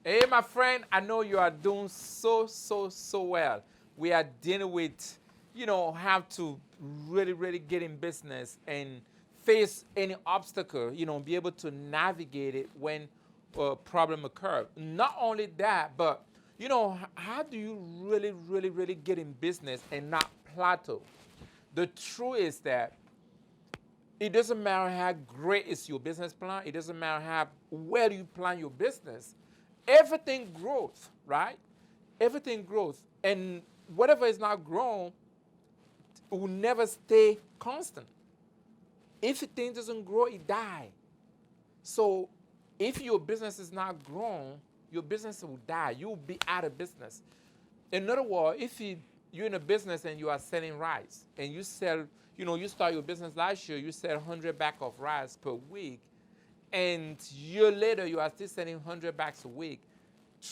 Hey, my friend, I know you are doing so well. We are dealing with, have to really get in business and face any obstacle, be able to navigate it when a problem occurs. Not only that, but, how do you really get in business and not plateau? The truth is that it doesn't matter how great is your business plan. It doesn't matter how well you plan your business. Everything grows, right? Everything grows. And whatever is not grown will never stay constant. If a thing doesn't grow, it dies. So if your business is not grown, your business will die. You will be out of business. In other words, if you're in a business and you are selling rice and you sell, you start your business last year, you sell 100 bags of rice per week, and a year later you are still selling 100 bags a week,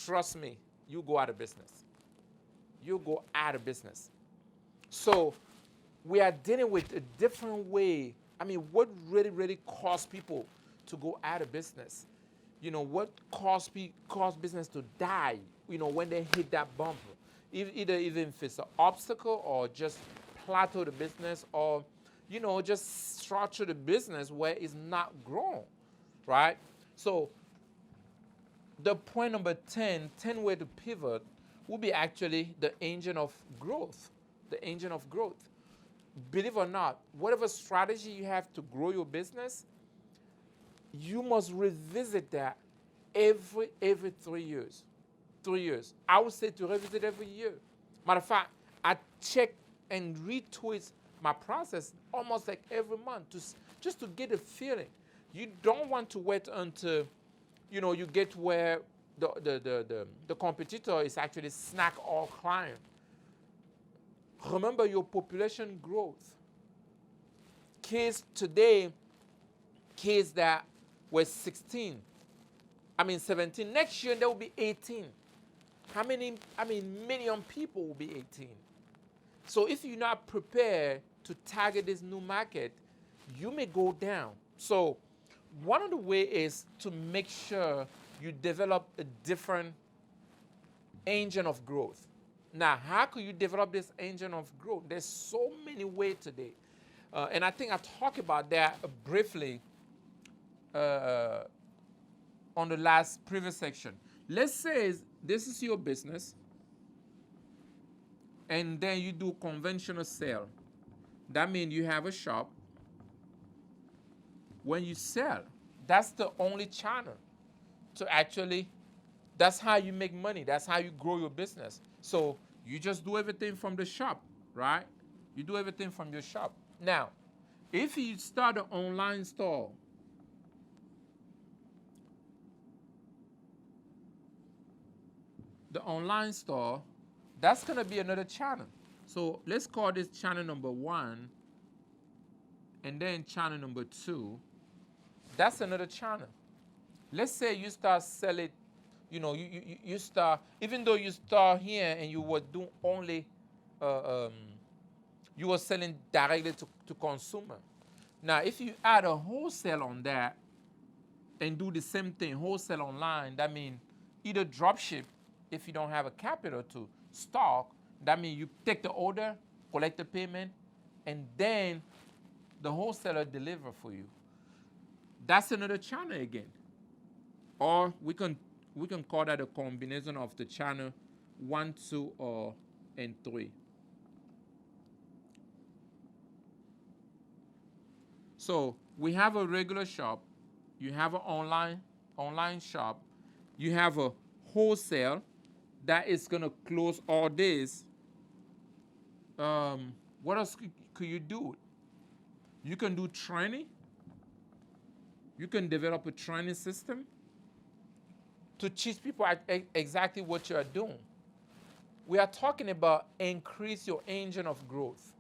trust me, you go out of business. You go out of business. So we are dealing with a different way. I mean, what really caused people to go out of business? What caused business to die, when they hit that bump? Either even if it's an obstacle or just plateau the business or, just structure the business where it's not grown, right? So the point number 10 way to pivot, will be actually the engine of growth. The engine of growth. Believe it or not, whatever strategy you have to grow your business, you must revisit that every 3 years. 3 years. I would say to revisit every year. Matter of fact, I check and retweet my process almost like every month just to get a feeling. You don't want to wait until you get where the competitor is actually snack all client. Remember your population growth. Kids today, kids that were 17, next year they will be 18. How many, million people will be 18? So if you're not prepared to target this new market, you may go down. So one of the ways is to make sure you develop a different engine of growth. Now, how could you develop this engine of growth? There's so many ways today. And I think I talked about that briefly on the last previous section. Let's say this is your business, and then you do conventional sale. That means you have a shop. When you sell, that's the only channel to actually, that's how you make money. That's how you grow your business. So you just do everything from the shop, right? You do everything from your shop. Now, if you start an online store, the online store, that's going to be another channel. So let's call this channel number 1, and then channel number 2. That's another channel. Let's say you start selling, you start, even though you start here and you were doing only, you were selling directly to consumer. Now, if you add a wholesale on that and do the same thing, wholesale online, that means either drop ship if you don't have a capital to stock. That means you take the order, collect the payment, and then the wholesaler deliver for you. That's another channel again. Or we can call that a combination of the channel 1, 2, and 3. So we have a regular shop, you have an online shop, you have a wholesale that is gonna close all days. What else could you do? You can do training. You can develop a training system to teach people exactly what you are doing. We are talking about increase your engine of growth.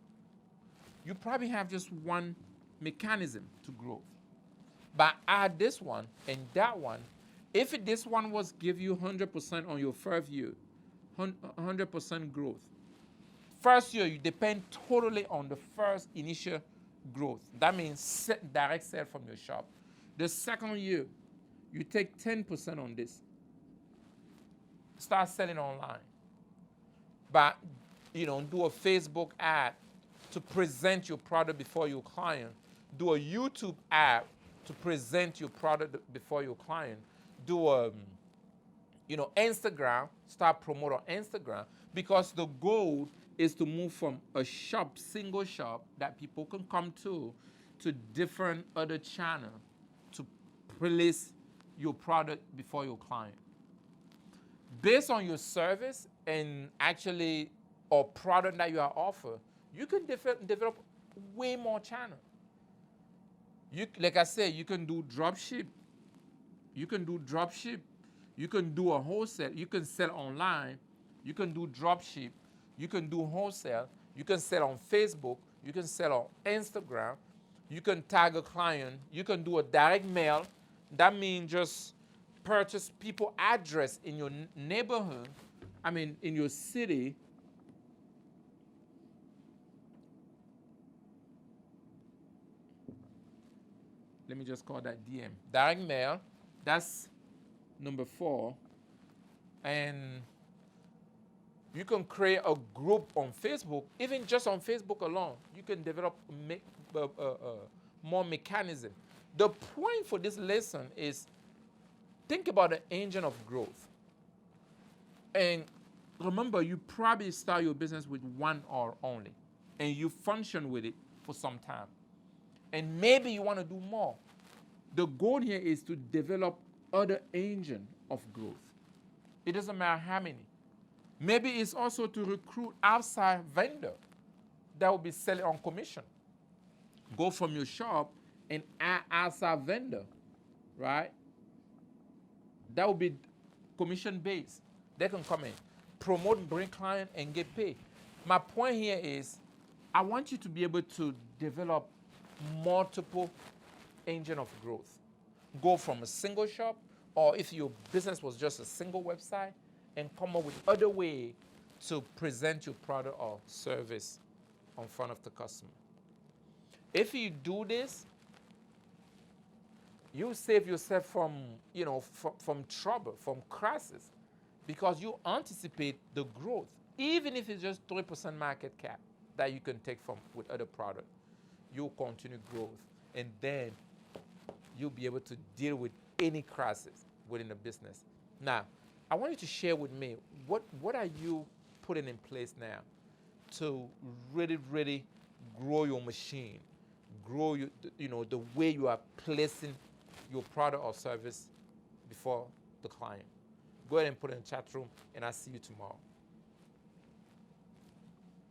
You probably have just one mechanism to grow. But add this one and that one. If this one was give you 100% on your first year, 100% growth. First year, you depend totally on the first initial growth. That means direct sale from your shop. The second year, you take 10% on this. start selling online. But, do a Facebook ad to present your product before your client. Do a YouTube ad to present your product before your client. Do a, Instagram, start promote on Instagram, because the goal is to move from a shop, single shop that people can come to different other channels to place your product before your client. Based on your service and actually or product that you are offering, you can develop way more channels. Like I said, you can do drop ship. You can do a wholesale. You can sell online. You can do drop ship. You can do wholesale. You can sell on Facebook. You can sell on Instagram. You can tag a client. You can do a direct mail. That means just purchase people address in your neighborhood, in your city. Let me just call that DM. Direct mail, that's number 4. And you can create a group on Facebook. Even just on Facebook alone, you can develop more mechanism. The point for this lesson is think about the engine of growth. And remember, you probably start your business with one or only, and you function with it for some time. And maybe you want to do more. The goal here is to develop other engine of growth. It doesn't matter how many. Maybe it's also to recruit outside vendor that will be selling on commission. Go from your shop and add outside vendor, right? That will be commission based. They can come in, promote, bring client, and get paid. My point here is I want you to be able to develop multiple engine of growth. Go from a single shop, or if your business was just a single website, and come up with other way to present your product or service in front of the customer. If you do this, you save yourself from, from trouble, from crisis, because you anticipate the growth, even if it's just 3% market cap that you can take from with other products. You'll continue growth, and then you'll be able to deal with any crisis within the business. Now, I want you to share with me what are you putting in place now to really, really grow your machine, grow your, the way you are placing your product or service before the client. Go ahead and put it in the chat room, and I'll see you tomorrow.